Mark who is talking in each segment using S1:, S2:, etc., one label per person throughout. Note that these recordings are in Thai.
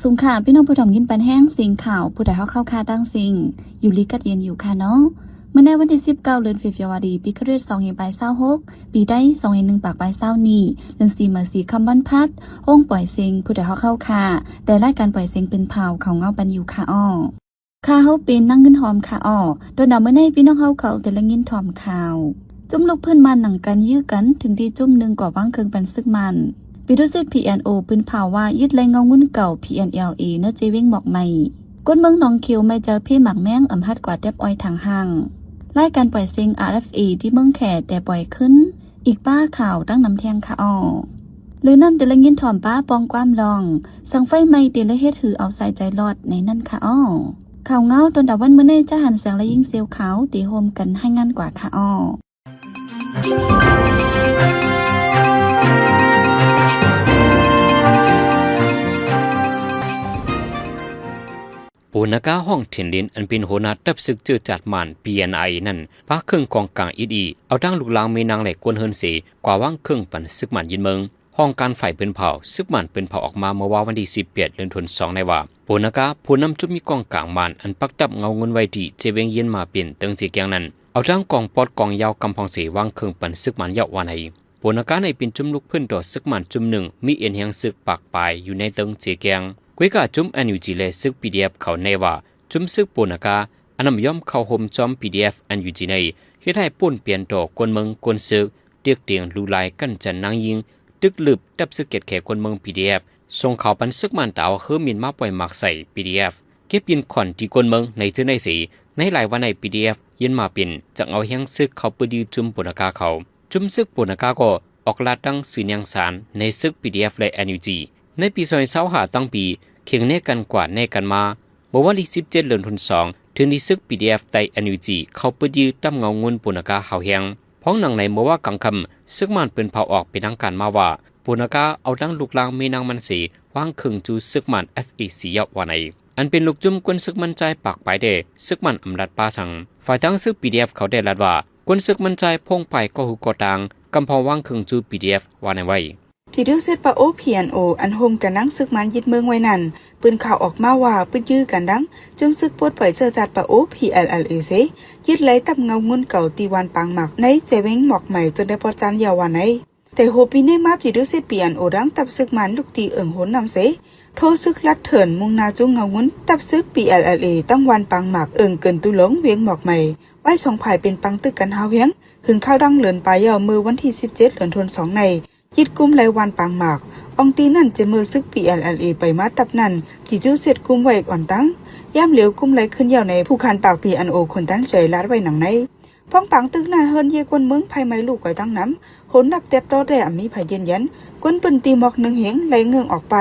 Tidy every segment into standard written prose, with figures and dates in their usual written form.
S1: สุงค่ะพี่น้องผู้ถมยินปันแห้งสิงข่าวผู้ใดเข้าค่าตั้งสิงอยู่ลิกัดเย็นอยู่ค่ะเนาะเมื่อในวันที่19เดือนเฟบรุรีปีคริสต์2526ปีได้2/1ปากปลาย20นี้เดือน4มา4คำวันพัดห้องปล่อยสิงผู้ใดเข้าค่ะแต่รายการปล่อยสิงเป็นเผาเขาเงาปันอยู่ค่ะอ้อค่าเฮาเป็นนั่งเงินหอมค่ะอ้อโดนดาวเมื่อในพี่น้องเขาแต่ละเงินถอมข่าวจุ่มลูกเพื่อนมันหนังกันยื้อกันถึงดีจุ่มนึงกว่าว่างเคิงปันซึกมันปิดุสิต PNO ปืนเผาว่ายึดแรงเงาเงินเก่า PNLA เนื้อเจวิงบอกใหม่ก้นเมืองหนองคิวไม่เจอเพ่หมักแมงอำพัดกว่าเต็บอ้อยทางห่างรายการปล่อยซิง RFA ที่เมืองแขแต่ปล่อยขึ้นอีกป้าข่าวตั้งน้ำแทงค่ะอ้อหรือนั่นแต่ละเงินถอมป้าปองความลองสังไฟไม่เตละเฮ็ดหือเอาใส่ใจรอดในนั่นค่ะอ้อข่าวเงาตนดาวันเมื่อในจะหันแสงและยิ่งเซลขาวตีโฮมกันให้งานกว่าค่ะอ้อ
S2: ปูนากาห้องเถียนลินอันเป็นโหนาตับซึกเจอจัดมัน PNI นั่นพาเครื่องกองกลางอีเอาดังลูกลางมีนางแหลกกวนเฮินเสกว่าว่างเครื่องปั่นซึกมันยินเมืองห้องการฝ่ายเป็นเผาซึกมันเป็นเผาออกมาเมื่อวันที่18เดือนธันวาคมในว่าปูนากาผู้นำจุดมีกองกลางมันอันปักดับเงาเงินไว้ที่เจเวงเย็นมาเปลี่ยนเติงสีแกงนั้นเอาดังกองปอดกองยาวกำพองเสว่างเครื่องปั่นซึกมันยาววันไหนปูนากาในเป็นจุ่มลูกพื้นต่อซึกมันจุ่มหนึ่งมีเอ็นเฮียงซึกปากปลายอยู่ในเติงสีแกงกุ้ยกาจุ่มNUGและซึก PDF เขาในว่าจุ่มซึกปูนากาอันนำย่อมเข้าห่มจอม PDF อันอยู่ที่ในเฮ็ดให้ป่นเปลี่ยนต่อคนเมืองคนซึกเตียกเตียงลูลายกันจันนางยิงตึกลึบดับซึกเก็ดแขกคนเมือง PDF ส่งข่าวปันซึกมันตาวเฮือมินมาปล่อยหมักใส่ PDF เก็บยินขอนที่คนเมืองในเจอในสีในหลายวันใน PDF ยินมาเป็นจะเอาเฮียงซึกเขาปดีจุ่มปูนากาเขาจุ่มซึกปูนากาก็ออกลาดดังสื่อยังสารในซึก PDF และ NUG ในปี2025ตั้งปีเคียงแน่กันกว่าแน่กันมาเมื่อวันที่17เดือนธันวาคมถึงที่ซึก PDF ไต้ NUG เข้าปดีตั้มเงาเงินปูนากาเฮาเฮียงพ้องหนังในเมื่อว่ากังคำซึกมันเป็นเผาออกเป็นทางการมาว่าปูนากาเอาดังลูกลางมีนางมันสีวางครึ่งจูซึกมัน SEC ยาววันไหนอันเป็นลูกจุ่มกวนซึกมันใจปากไปเดซึกมันอำรัดป้าสังฝ่ายทั้งซึก PDF เขาได้รัดว่ากวนซึกมันใจพงไปก็หูกอดังกำพอวางครึ่งจู PDF วันไหนไว้
S3: พี่ดื้อเซตปะโอ PNO อันโฮมกันนังซึกมันยึดเมืองไว้นั่นปืนข่าวออกมาว่าปืนยื้อกันดังจึงซึกปวดปล่อยเจอจัดปะโอ PLLA เสยึดไหลตับเงาเงินเก่าตีวันปังหมักในเจเวงหมอกใหม่จนได้พอจันยาววันไหนแต่โฮปีนี้มาพี่ดื้อเซตเปลี่ยนโอดังตับซึกมันลูกตีเอิงโหนนำเสโทซึกลัดเถินมุ่งนาจุงเงาเงินตับซึก PLLA ตั้งวันปังหมักเอิงเกินตุหลงเวียงหมอกใหม่ไว้2ภายเป็นปังตึกกันเฮาเฮียงหึงข้าวดังเลินไปยาวมือวันที่17เดือนธันวาคมในยิดกุมไหลวันปังหมากองตีนั่นจะมือซึก PLLA ไปมาตับนั่นจีดูเสร็จกุมไว้อ่อนตั้งย่ำเหลียวกุมไหลขึ้นยาวในผู้คันปาก PNO คนตั้งใจลัดไว้หนังในพ้องปังตึกนั่นเฮิรนเยกวนเมืองภายไม้ลูกไว้ตั้งน้ำหนดับเต็บต่อได้มีภายเย็นยันก้นปืนตีหมอกหนึ่งเหงไหลเงืองออกไป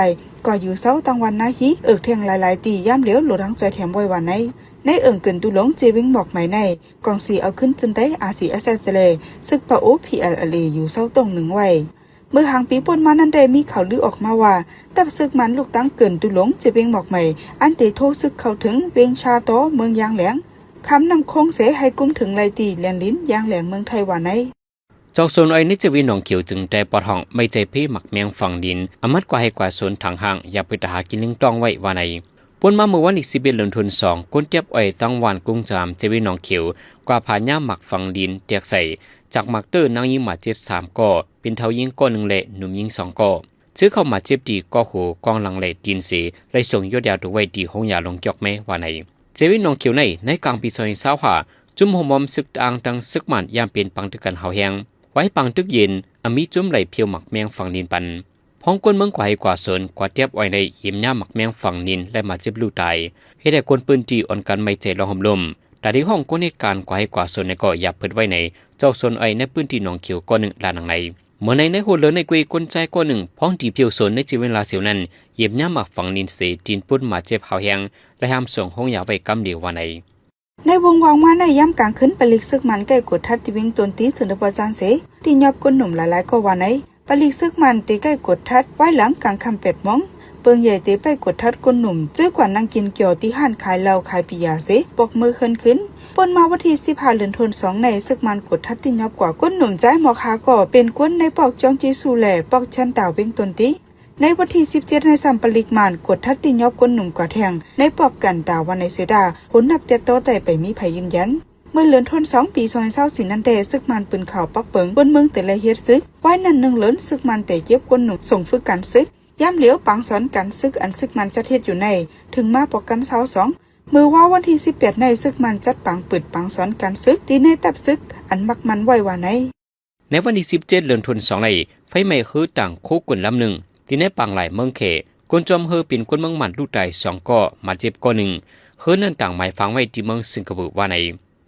S3: ก่ออยู่เสาตั้งวันนาฮีเอิกเทียงหลายๆตีย่ำเหลียวหลุดทั้งใจแถมไว้วันในเอิงเกินตุหลงเจวิงบอกไหมในกองสีเอาขึ้นจนได้RCSSเลยซึกปะโอ PLLA อยู่เสาตรงหนึ่งไว้เมื่อหางปีป่นมานั้นได้มีข่าวลือออกมาว่าตับซึกมันลูกตั้งเกินตุหลงเจเวงบอกใหม่อันเตโทซึกเข้าถึงเวียงชาโตเมืองยางแหลงคำนำโคงเสให้กุมถึงไลตีแลนลิ้นยางแหลงเมืองไทยว่าใน
S2: เจ้าโซนไอ้นิจวินหนองเขียวจึงแต่ปอดห้องไม่ใจเพ่หมักแมงฝั่งดินอมัดกว่าให้กว่าโซนทางห่างอย่าไปตาหากินลิงต้องไว้ว่าในปนมาเมื่อวันที่11เดือนธันวาคมก้นเจ็บอ้อยตั้งวันกุ้งจามเจวินหนองเขียวกว่าผาหญ้าหมักฝั่งดินเตียกใส่จากหมักเตอร์นางยิงหมาเจ็บ3ก่อเป็นเท้ายิงก้อน1เละหนุ่มยิง2ก่อซื้อเข้ามาเจ็บดีก็โหกองหลังเละดินเสเลยส่งยอดยาวตัวไว้ดีห้องยาลงจอกแม่ว่าในเจวินหนองเขียวในกลางปี2025จุ่มหมอมซึกอ่างดังซึกมันยามเป็นปังตึกกันเฮาแหงไว้ปังตึกเย็นมีจุ่มไหลเพียวหมักแมงฝั่งดินปันพ้องกวนเมืองกว่าให้กว่าสนกว่าเทียบอ้อยในหิมหญ้าหมักแมงฝั่งนินและมาเจ็บลูกตายให้ได้คนปืนจีอ่อนกันไม่ใจลองห่มลมแต่ที่ห้องก้นเหตุการณ์กว่าให้กว่าสนในก็อย่าเปิดไว้ในเจ้าสนไอในพื้นที่หนองเขียวก้อนหนึ่งลานังในเมื่อในหัวเลือในกุยกลใจก้อนหนึ่งพ้องที่เพียวสนในจีเวลาเสียวนั้นเหยียบหญ้าหมักฝั่งนินเสดินปุ่นมาเจ็บเฮาแหงและห้ามส่งห้องยาไว้กำเดียววันใน
S3: วงวางมาในย่ำกลางขึ้นไปลิกซึกมันใกล้กดทัดที่วิ่งตนตีสุนทรจารเสตียอบก้นหนุ่มหลายๆก็วันในปลิกซึกมันตีใกล้กดทัดไว้หลังกลางคำเป็ดมองเปิงใหญ่ตีไปกดทัดก้นหนุ่มจื้อกว่านั่งกินเกี่ยวที่ห้านขายเหล้าขายปิยาเสปกมือขึ้นปนมาวันที่15เดือนธันวาคมในซึกมันกดทัดตียอบกว่าก้นหนุ่มใจหมอขาก่อเป็นก้นในปอกจองจีสูแหล่ปอกชันดาววิ่งตนตี ในวันที่17ในซัมปลิกมานกดทัดติยอบก้นหนุ่มก่อแทงในปอกกันตาวันในเสดาผลนับแต่โตแต่ไปมีไผยืนยันเมื่อเลือนทน2ปี2024นั้นแต่ซึกมันปืนข่าวปักเปิงบนเมืองแต่ละเฮ็ดซึกไว้นั่นนึงเลินซึกมันแต่เย็บก้นหนุ่มส่งฝึกการซึกย่ำเหลียวปังสอนการซึกอันซึกมันจัดเฮ็ดอยู่ในถึงมาปอกกำ22มือว่าวันที่18ในซึกมันจัดปังปืดปังสอนการซึกที่ในตับซึกอันมักมันไว้ว่าใน
S2: วันที่17เดือนธันวาคมไฟไหม้คือต่างโคกนลำหนึ่งที่ในปางหลายเมืองเขกนจอมเฮอเป็นคนเมืองมันลูกตาย2ก่อมาเจ็บก่อหนึ่งเฮอนั้นต่างหมายฟังไว้ที่เมืองสิงคโปร์ว่าใน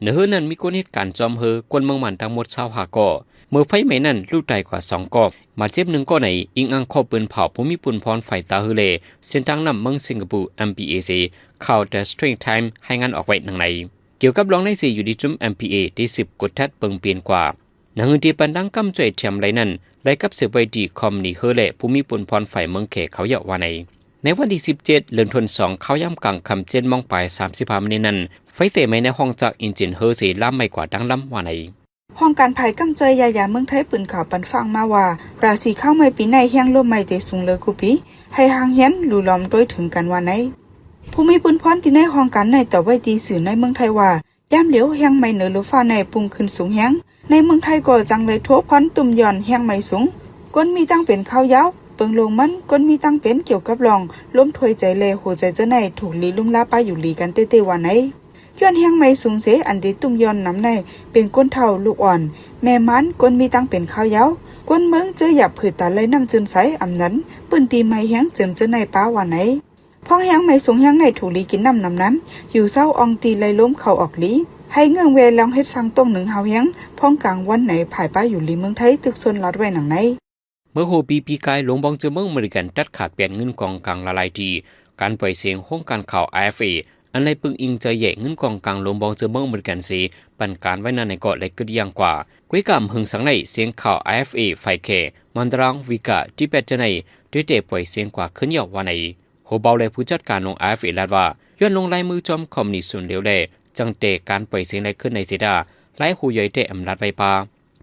S2: เนื้อนั้นมีคนเหตุการณ์จอมเฮอกวนเมืองมันทั้งหมด25ก่อเมื่อไฟไหม้นั้นลูกตายกว่า2ก่อมาเจ็บ1ก่อในอิงอังข้อปืนเผาภูมิปุ่นพรไฟตาเฮเลเส้นทางนำเมืองสิงคโปร์ MPAC ข่าว The Straits Times ให้งานออกไว้ดังในเกี่ยวกับรองใน4อยู่ที่จุ่ม MPA ที่10กดทัดเปิงเปลี่ยนกว่านังที่ปันดังกำจ่วยเทียมไรนั้นได้กับเสือใบดีคอมนีเฮเลภูมิปุ่นพรไฟเมืองเขเขาเยาว่าในวันที่17เดือนธันวาคมเขาย่ำกลางคำเจนมองไป35นาทีนั้นไฟเตะไม่ในห้องจากอินจินเฮอสีล่ำไม่กว่าดังล้ำว่าใน
S3: ห้องการภัยกำจอยยาเมืองไทยปืนข่าวปันฟังมาว่าราศีเข้าไม่ปีในเฮียงร่วมไม่เตสูงเลยกุปีให้หางเฮียนหลู่ล้อมโดยถึงกันว่าในภูมิปุ่นพรที่ในห้องการในต่อไว้ดีสื่อในเมืองไทยว่าย่ำเหลียวเฮียงไม่เหนือหรือฟ้าในปุ่งขึ้นสูงเฮียงในเมืองไทยก็จังเลยทบพันตุ่มย่อนเฮียงไม่สูงก้นมีตั้งเป็นข้าวยาวเปิงลงมันก้นมีตั้งเป็นเกี่ยวกับรองล้มถวยใจเลหัวใจจะในถูกลีลุ่มลาป้าอยู่ลีกันเต้ๆวันไหนย้อนเฮียงไม่สูงเสอันดีตุ่มย่อนน้ำในเป็นก้นเท่าลูกอ่อนแม่มันก้นมีตั้งเป็นข้าวยาวก้นเมืองเจอหยับผืดตาเลยน้ำจืนใสอำนั้นปืนตีไม่เฮียงเจิมเจอในป้าวันไหนพ้องเฮียงไม่สูงเฮียงในถูกลีกินน้ำอยู่เศร้าอองตีเลยล้มเข่าออกลีให้เงื่องเวลองเฮ็ดสังตรงหนึ่งเฮาเฮียงพ้องกลางวันไหนภายป้าอยู่ลีเมืองไทยตึกซนลัดไว้หนังใน
S2: เมื่อโฮปีกายหลวงบองเจอเมืองอเมริกันตัดขาดเปลี่ยนเงินกองกลางละลายทีการปล่อยเสียงห้องการข่าว IFA อันไรปึงอิงใจใหญ่เงินกองกลางหลวงบองเจอเมืองอเมริกันสีปันการไว้นานในเกาะเล็กก็ดีอย่างกว่ากุ้ยกำหึงสังในเสียงข่าว IFA ไฟเคมันตรังวิกาที่เป็ดจะในด้วยเตะปล่อยเสียงกว่าขึ้นยาววันในโฮเบาเลยผู้จัดการลง IFA ลาดว่าย้อนลงลายมือจอมคอมมิวนิสต์ส่วนเดียวเลยจังเตะการปล่อยเสียงไรขึ้นในเสดาไล่หูใหญ่เตะอำนาจไว้ปา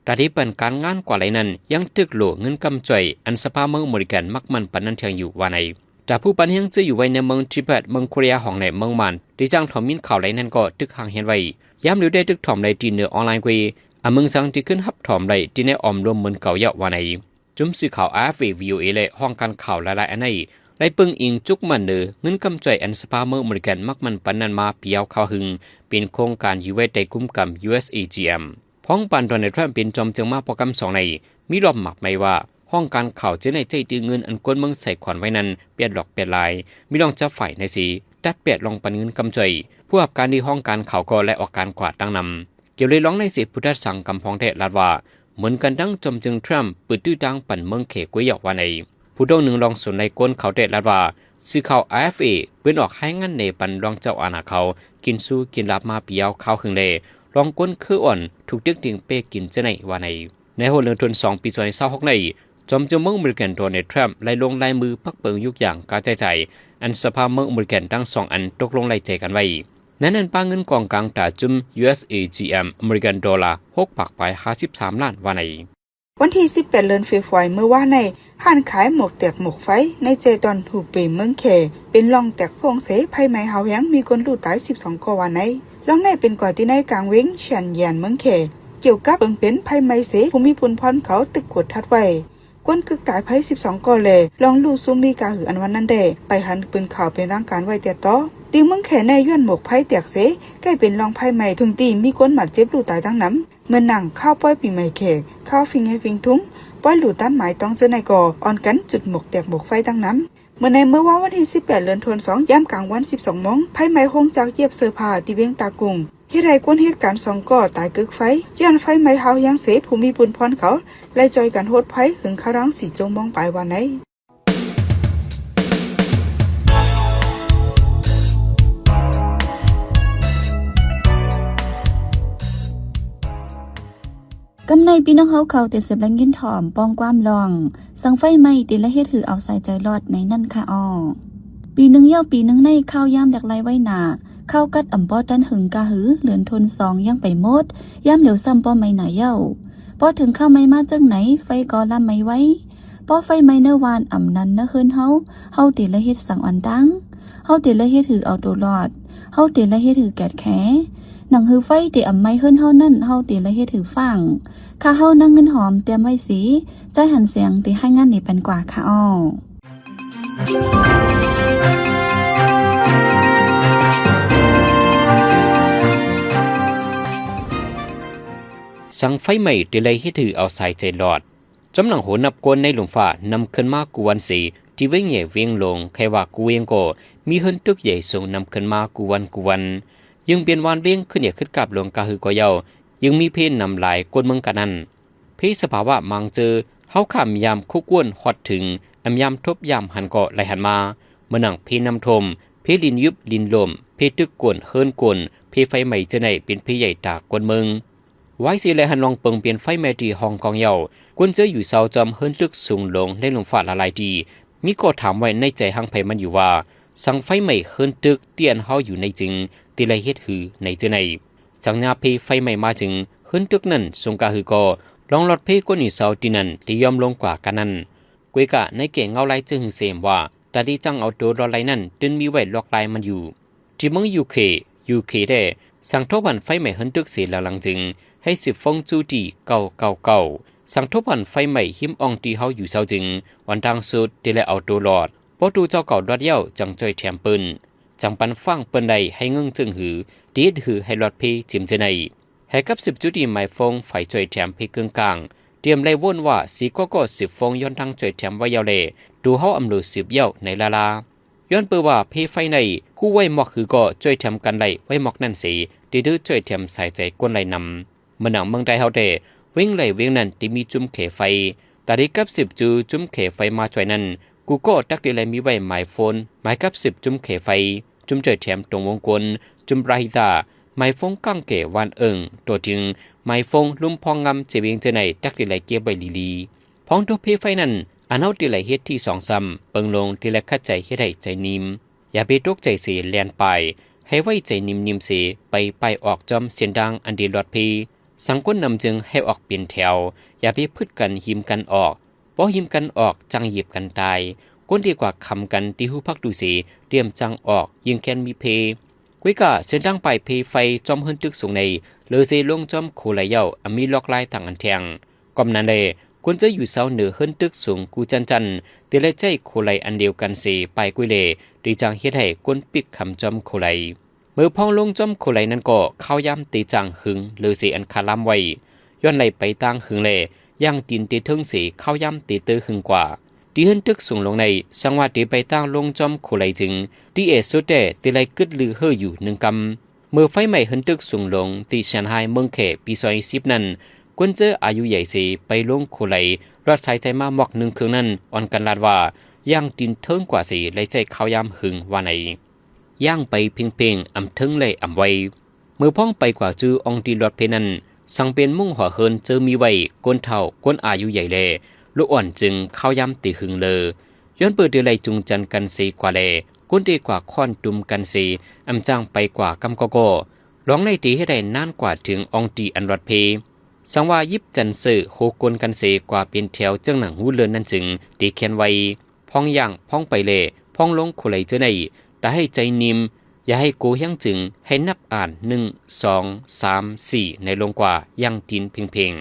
S2: แต่ที่เป็นการงานกว่าไรนั้นยังตึกโหลเงินกำจ่อยอันสภาเมืองอเมริกันมักมันปันนั้นเทียงอยู่ว่าในแต่ผู้ปันยังจะอยู่ไว้ในเมืองทิเบตเมืองโคเรียของในเมืองมันที่จ้างถอมมินข่าวไรนั้นก็ตึกห่างเห็นไว้ย้ำหรือได้ตึกถอมไรจีเนื้อออนไลน์กวีเมืองสังที่ขึ้นฮับถอมไรที่ในออมรวมเหมือนเก่าเยาว่าในจุ่มสื่อข่าว AFP VOA เลยห้องการข่าวหลายๆอันในไล่ปึงอิงจุกมันเงินกำจ่อยอันสภาเมืองอเมริกันมักมันปันนั้นมาเปียวข่าวหึงเป็นโครงการยูเวตในคุ้มกำ USAGMพ้องปันโดนัลด์ทรัมป์เป็นจอมเจียงมาโปรแกรม2ในมีรอบหมักไม่ว่าห้องการข่าวเจในใจตีเงินอันกวนเมืองใส่ขวัญไว้นั้นเปียดหลอกเปียดลายมีรองจับฝ่ายในสีดัดเปียดลองปันเงินกำจ่อยผู้อับการที่ห้องการข่าวก็และออกการกวาดตั้งนำเกี่ยวเลยร้องในสีพุทธสังกำพองเทศลาดว่าเหมือนกันดังจอมเจียงทรัมป์ปืดตื้อดังปั่นเมืองเขกวยหยอกว่าในผู้ดงหนึ่งลองสนในก้นเขาเทศลาดว่าสื่อข่าว AFA เปิ้นออกให้งั้นในปันรองเจ้าอาณาเขากินสู้กินลับมาเปียวข้าวขึงเลรองก้นคืออ่อนถูกดึกดึงเป้กินเจในว่าในหัวเรือนทุน2ปี2026ในจอมเจ้าเมืองอเมริกันโดนัลด์ทรัมป์ไล่ลงลายมือพักเปิงยุกอย่างกาใจอันสภาเมืองอเมริกันทั้ง2อันตกลงไล่ใจกันไว้นั้นป้าเงินกองกลางตาจุ่ม USAGM อเมริกันดอลลาร์6ปักไป53ล้านว่าใน
S3: วันที่18เดือนเฟบรุยเมื่อว่าในห้านขายหมกแตกหมกไฟในเจตอนหูปีเมืองเขเป็นรองแตกพงเสภัยไม้เฮายังมีคนลู่ตาย12กว่าในรองในเป็นก่อที่ในกลางเว้งเฉียนยานเมืองเขเกี่ยวกับเบิ่งเป็นภัยไม้เสภูมิปุ่นพรเขาตึกกดทัดไว้กวนกึกตายภัย12ก่อเลยลองลู่ซุมมีกาหืออันวันนั้นได้ไปหันปืนข่าวเป็นร่างการไว้แต่ต่อตีเมืองเขในย้อนหมกภัยแตกเสใกล้เป็นรองภัยไม้ถึงตีมีคนหมัดเจ็บลู่ตายทั้งน้ำเมื่อหนังข้าวป้อยปีใหม่เขข้าวฟิงให้ฟิงทุ้งป้อยหลู่ต้านหมายต้องเจอในก่ออ่อนกันจุดหมกแตกหมกไฟทั้งน้ำเมื่อในเมื่อวันที่18เดือนธันวาคมย่ำกลางวัน12โมงภัยไม้โฮงจากเย็บเสื้อผ้าที่เวียงตากุงเฮ็ดให้กวนเหตุการณ์2ก่อตายกึกไฟย้อนไฟไม้เฮายังเสภูมิปุ่นพรเขาไล่จอยกันโหดภัยหึงคารังสีจงมองไปวันไหน
S1: กำในพี่น้องเขาแต่เสพแรงยินถ่อมป้องความลองสังไฟไหม้ติและเฮ็ดถือเอาใส่ใจรอดในนั่นค่ะอ้อปีนึงเย้าปีนึงในข้าวยามดักไล่ไว้หนาข้าวกัดอ่ำป้อดันหึงกะหือเหลือนทน2ยังไปหมดย่ำเหลียวซ้ำป้อไม่หนาเย้าป้อถึงข้าวไม่มาจังไหนไฟก่อลำไม่ไว้ ป้อไฟไหม้เนวานอ่ำนั้นนะเฮิรนเฮาเตละเฮ็ดสังอันตั้งเฮาเตละเฮ็ดถือเอาตัวรอดเฮาเตละเฮ็ดถือแกดแขหนังหือไฟเตอ่ำไม้เฮิรนเฮานั่นเฮาเตละเฮ็ดถือฟังข้าเฮานั่งเงินหอมเตรียมไว้สิใจหันเสียงเตให้งานนี่เป็นกว่าค่ะอ้อ
S2: สังไฟใหม่เดลัยให้ถือเอาสายใจหลอดจำหลังโหนับกวนในหลวงฟ้านำขึ้นมากวนสีที่เว้งใหญ่เวียงลงใครว่ากูเองก็มีเฮิรนตึกใหญ่ส่งนำขึ้นมากวนยังเปลี่ยนวานเบ้งขึ้นเหยียขึ้นกับหลวงกาหือก็เยายังมีเพนนำหลายกวนเมืองกันนั้นเพสภาวะมังเจอเฮาขำยามคุกวนฮอดถึงอำยามทบยามหันก็ไหลหันมาเมื่อหนังเพนำทมเพลินยุบลินลมเพตึกกวนเฮิรนกวนเพไฟใหม่จะไหนเป็นเพใหญ่ตากกวนเมืองไว้สิเลยหันลองเปิงเปลี่ยนไฟแม่ดีฮ่องกงเยากวนเจออยู่เสาจอมเฮิรนตึกสูงลงในหลวงฟ้าละลายดีมีก็ถามไว้ในใจหังไผมันอยู่ว่าสังไฟใหม่เฮิรนตึกเตียนเฮาอยู่ในจริงตีไรเฮ็ดหือในเจไหนจังญาเพไฟใหม่มาจึงเฮิรนตึกนั้นสงกาหือก็ลองลอดเพกวนอยู่เสาที่นั้นที่ยอมลงกว่ากันนั้นกวยกะในเก่งเงาไลจึงหือเสมว่าตาดีจังเอาตัวรอไลนั้นดึงมีไว้ล็อกลายมันอยู่ที่เมืองยูเคได้สั่งทบวันไฟใหม่เฮิรนตึกเสียแล้วหลังจึงให้สิบฟงจูดีเก่าสั่งทบวันไฟใหม่หิมอองตีเฮาอยู่เศร้าจึงวันดังสุดที่และเอาตัวรอดพอดูเจ้าเก่าดอดเย้าจังจอยแถมปืนจังปันฟังเปิ้นใดให้เงึ่งจึงหือดีดหือให้รอดเพจิมเจไนให้กับ10จุดดีหมายฟงไฟจอยแถมเพกึ่งกลางเตรียมไล่วนว่าสีก็10ฟงย้อนทางจอยแถมไว้ยาวเลดูเฮาอำลู10เย้าในลาย้อนเปิดว่าเพไฟในคู่ไว้หมอกคือก็จอยแถมกันไล่ไว้หมอกนั่นสิดีดื้อจอยแถมสายใจกวนไล่นำเมื่อหนังเมืองใดเฮาเดวิ่งไหลเวียงนั้นที่มีจุ่มเขไฟแต่ได้กับ10จุ่มเขไฟมาจ่อยนั้นกูก็ตักได้เลยมีไว้หมายโฟนหมายกับ10จุ่มเขไฟจุ่มจ่อยแถมตรงวงกลมจุ่มราหิตาหมายฟงกั้งเกวันตัวจึงหมายฟงลุ่มพองงำเจเวียงเจไหนตักได้เลยเก็บไว้ลีพองตัวเพไฟนั้นอันเฮาได้เลยเฮ็ดที่2ซ้ำเปิงลงได้เลยคัดใจเฮ็ดให้ใจนิ่มอย่าไปตกใจเสียแลนไปให้ไว้ใจนิ่มเสียไปออกจอมเสียงดังอันดีลอดพีสังคนนำจึงให้ออกเปลี่ยนแถวอย่าไปพึ่กันหิมกันออกเพราะหิมกันออกจังหยิบกันตายก้นดีกว่าคำกันที่หูพักดูสีเตรียมจังออกยิงแคนมีเพกุ้ยกะเส้นดังไปเพไฟจอมเฮินตึกสูงในเลอเซลงจอมโคไหลเย้ามีล็อกลายต่างอันแทงกำนั้นเลยควรจะอยู่เสาเหนือเฮินตึกสูงกูจันเตเลใจโคไหลอันเดียวกันเสไปกุ้ยเลดีจังเฮ็ดให้ก้นปิกคำจอมโคไหลเมื่อพองลงจอมโคไหลนั้นก็เข้าย่ำตีจังหึงเลอเซอันคาล้ำไว้ย้อนไหลไปตั้งหึงเลยย่างตีนตีเทิงสีเข้าย่ำตีเตอหึงกว่าตีเฮินตึกสูงลงในสังวาตีไปตั้งลงจอมโคไหลจึงตีเอสุดแต่ตีไหลกึดลือเฮออยู่1กำเมื่อไฟใหม่เฮินตึกสูงลงตีเชียนไฮเมืองเขปีซอย10นั้นกวนเจออายุใหญ่สีไปลงโคไหลรอดสายใจมาหมอก1เครื่องนั้นอ่อนกันลาดว่าย่างตีนเทิงกว่าสีไหลใจเข้าย่ำหึงว่าไหนย่างไปเพ่งอำทึงเลยอำไว้เมื่อพ้องไปกว่าจื้อองตีรถเพนันสังเป็นมุ่งหัวเฮินเจอมีไว้ก้นเท่าก้นอายุใหญ่เลยลูกอ่อนจึงเข้าย่ำตีหึงเลยย้อนเปิดเดือไรจุงจันกันสีกว่าแลก้นดีกว่าค่อนดุมกันสีอำจ้างไปกว่ากำก็ร้องในตีให้ได้นานกว่าถึงองตีอันรถเพสังว่ายิบจันสื่อโหกลกันสีกว่าเป็นแถวเจ้าหนังหูเลือนนั่นจึงดีเขียนไว้พ้องย่างพ้องไปเลยพ้องลงโคไหลเจอในแต่ให้ใจนิ่มอย่าให้โกยังจึงให้นับอ่าน1 2 3 4ในลงกว่ายังตีนเพ่ง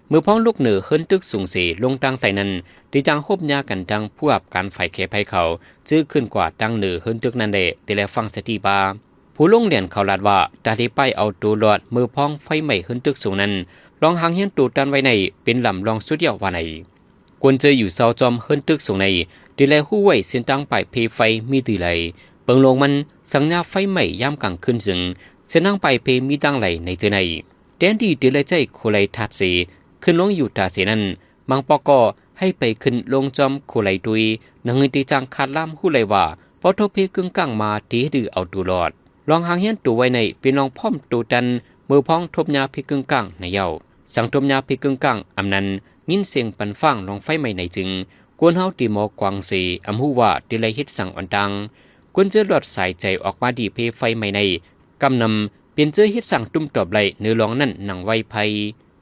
S2: เมื่อพ้องลูกเหนือเฮิรนตึกสูงเสลงตั้งใส่นั้นดีจังฮบยากันดังผู้อับการฝ่ายแคภัยเขาจื้อขึ้นกว่าตั้งเหนือเฮิรนตึกนั่นแหละแต่แล้วฟังสติบาผู้ลงเรียนเขาลาดว่าตาที่ไปเอาตัวรอดมือพ้องไฟใหม่เฮิรนตึกสูงนั้นลองหางเฮียนตูดันไว้ในเป็นลำลองสุดยอดว่าไหนควรเจออยู่เสาจอมเฮิรนตึกสูงในดีแล้วหู้ไว้เส้นตั้งไปเพไฟมีตีไหลเปิงลงมันสังญาไฟใหม่ย่ำกลางขึ้นจึงเส้นนั่งไปเพมีตั้งไหลในเจในแดนดีเดลใจโคไหลทัดเสขึ้นลงอยู่ตาเสนั้นมังปอกอให้ไปขึ้นลงจอมโคไหลดุยนังเงินตีจังขาดล่ำหู้ไหลว่าพอโทเพกึ่งกลางมาตีดื้อเอาตัวรอดลองหางเฮียนตัวไว้ในเป็นลองพ่อมตัวดันมือพ้องทบยาเพกึ่งกลางในเย้าสังทบยาเพกึ่งกลางอำนั้นยินเสียงปันฟังลองไฟใหม่ในจึงกวนเฮาตีหมอกวางเสอำหู้ว่าเดลัยเฮ็ดสั่งอันดังกวนเจอหลอดสายใจออกมาดีเพไฟใหม่ในกำนำเปลี่ยนเจอเฮ็ดสั่งตุ้มตอบไหลเนื้อร้องนั่นหนังไวไพ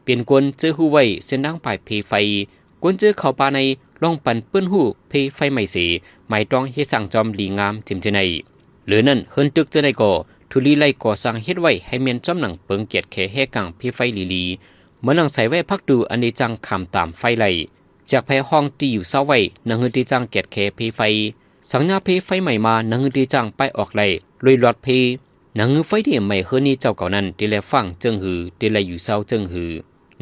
S2: เปลี่ยนกวนเจอหู้ไว้เส้นดังปลายเพไฟกวนเจอเข้าป่าใน ลองปันเปิ้นหู้เพไฟใหม่สีไม่ต้องเฮ็ดสั่งจอมหลีงามจิมเจไนหรือนั่นเฮิรนตึกเจไนก็ทุลีไลก่อสร้างเฮ็ดไว้ให้เมียนจอมหนังเปิงเกียรติแค่แห่กังเพไฟลีเมื่อนังใส่ไว้พักดูอันนี้จังคำตามไฟไหลจากแพ้ห้องตีอยู่เศร้าไว้นังเฮือดีจังเกียรติแค่เพไฟสังญาเพไฟใหม่มานังเฮือดีจังไปออกไหลลุยหลอดเพนังเฮือไฟเดียไม่เฮือนี่เจ้าเก่านั้นดีแลฟังเจิงหือดีแลอยู่เศร้าเจิงหือ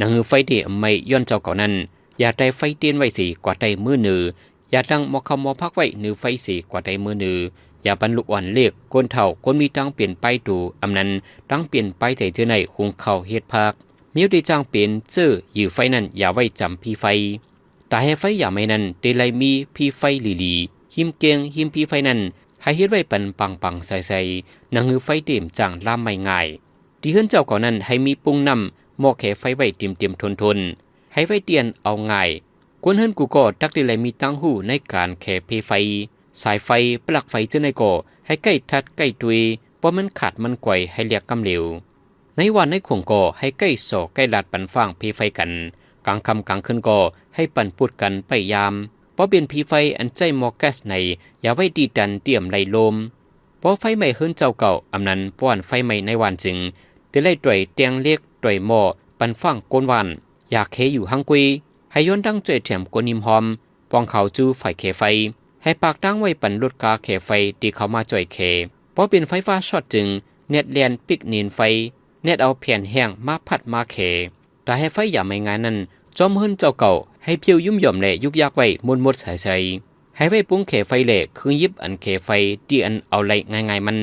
S2: นังเฮือไฟเดียไม่ย้อนเจ้าเก่านั้นอย่าได้ไฟเตียนไว้สีกว่าได้มือเนืออย่าดังมอคำมอพักไว้เนือไฟสีกว่าได้มือเนืออย่าบรรลุอ่อนเล็กก้นเท่าก้นมีตั้งเปลี่ยนไปดูอำนั้นตั้งเปลี่ยนไปใจเจอในหุงเข่าเฮ็ดพักมิวดีจังเปลี่ยนเจออยู่ไฟนั้นอย่าไว้จำพี่ไฟแต่ให้ไฟอย่าไม่นั้นเดลัยมีพี่ไฟลีหิมเกียงหิมพี่ไฟนั้นให้เฮ็ดไว้ปันปังใส่นังหือไฟเต็มจังล่ามไม่ง่ายที่เฮือนเจ้าก่อนนั้นให้มีปุงนำหม้อแขไฟไว้เต็มทนให้ไฟเตียนเอาง่ายกวนเฮือนกูก็ตักเดลัยมีตั้งหูในการแขเพไฟสายไฟปลักไฟเจอในก่อให้ใกล้ทัดใกล้ตุยเพราะมันขาดมันไกวให้เรียกกำเหลวในวันในขงก่อให้ใกล้สอใกล้ลาดปันฟางเพไฟกันกลางค่ำกลางคืนก่อให้ปั่นพูดกันไปยามเพราะเปลี่ยนพีไฟอันใจมอแก๊สในอย่าไว้ดีดันเตี่ยมไหลลมเพราะไฟใหม่เฮิรนเจ้าเก่าอำนั้นป้อนไฟใหม่ในวันจึงจะไล่ต่อยเตียงเล็กต่อยหม้อปันฟางโกนวันอยากเคอยู่หังกุยให้ย้อนดังจ่วยแถมกนิมหอมปองเขาจูไฟเคไฟให้ปากตั้งไว้ปั่นลดกาแขไฟดีเขามาจ่อยแขเพราะเป็นไฟฟ้าช็อตจึงเน็ตเลียนปิกเนียนไฟเน็ตเอาแผ่นแห้งมาพัดมาแขแต่ให้ไฟอย่าไม่งานนั้นจอมเฮิรนเจ้าเก่าให้เพียวยุ่มหย่อมแหล่ยุกยักไว้มดใส่ให้ไว้ปุ้งแขไฟแหล่คือยิบอันแขไฟดีอันเอาไหลง่ายมัน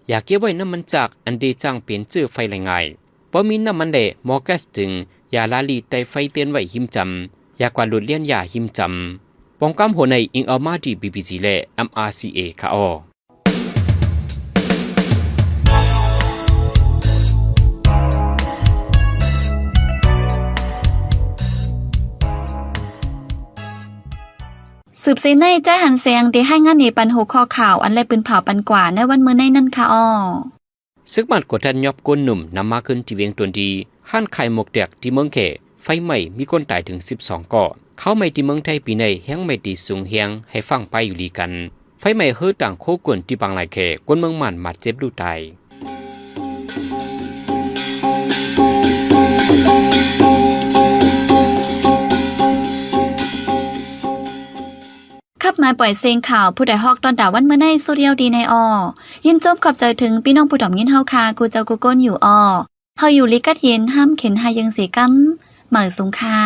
S2: อยากเก็บไว้น้ำมันจากอันดีจังเปลี่ยนชื่อไฟไหลง่ายเพราะมีน้ำมันแหล่มอแก๊สจึงอย่าลาลีไตไฟเตียนไว้หิมจำอยากกว่าหลุดเลี้ยนอย่าหิมจำปองกำหัวในอิงเอามาดี BBC และ MRCA ค่ะอ้อ
S1: สืบเสในใจหันเสียงที่ให้งานในปันหัวข้อข่าวอันไรปืนเผาปันกว่าในวันมื้อในนั่นค่ะอ้อ
S2: ซึกมันกดทันยอบก้นหนุ่มนำมาขึ้นที่เวียงตนดีห้านไข่หมกแดกที่เมืองเขไฟใหม่มีคนตายถึง12ก่อเข้าไม่ที่เมืองไทยปีในแห้งไม่ดีสูงเฮียงให้ฟังไปอยู่ดีกันไฟใหม่เฮือต่างโคกวนที่บางหลายเขก้นเมืองมันมาเจ็บดูตาย
S1: ขับมาปล่อยเสียงข่าวผู้ใดฮอกตอนด่าวันเมื่อในโซเดียลดีในอยินจบขอบใจถึงพี่น้องผู้ดอมยินเฮาคากูเจ้ากูก้นอยู่เฮาอยู่ลิกัดเย็นห้ามเข็นหายังสีกำเหมือสูงค่า